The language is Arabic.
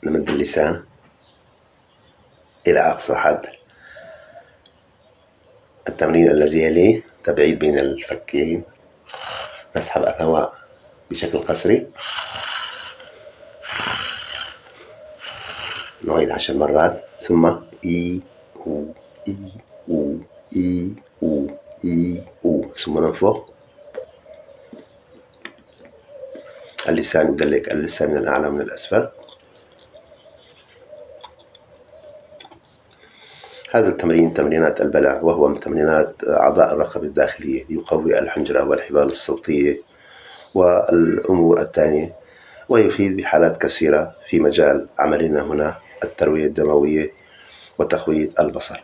نمد اللسان إلى أقصى حد. التمرين الذي يليه تبعيد بين الفكين، نسحب الهواء بشكل قسري، نعيد 10 مرات، ثم إي أو إي أو إي أو إي أو، ثم ننفخ. اللسان يدلك اللسان من الأعلى ومن الأسفل. هذا التمرين تمرينات البلع، وهو من تمرينات أعضاء الرقبة الداخلية، يقوي الحنجرة والحبال الصوتية والأمور الثانية، ويفيد بحالات كثيرة في مجال عملنا هنا التروية الدموية وتقوية البصر.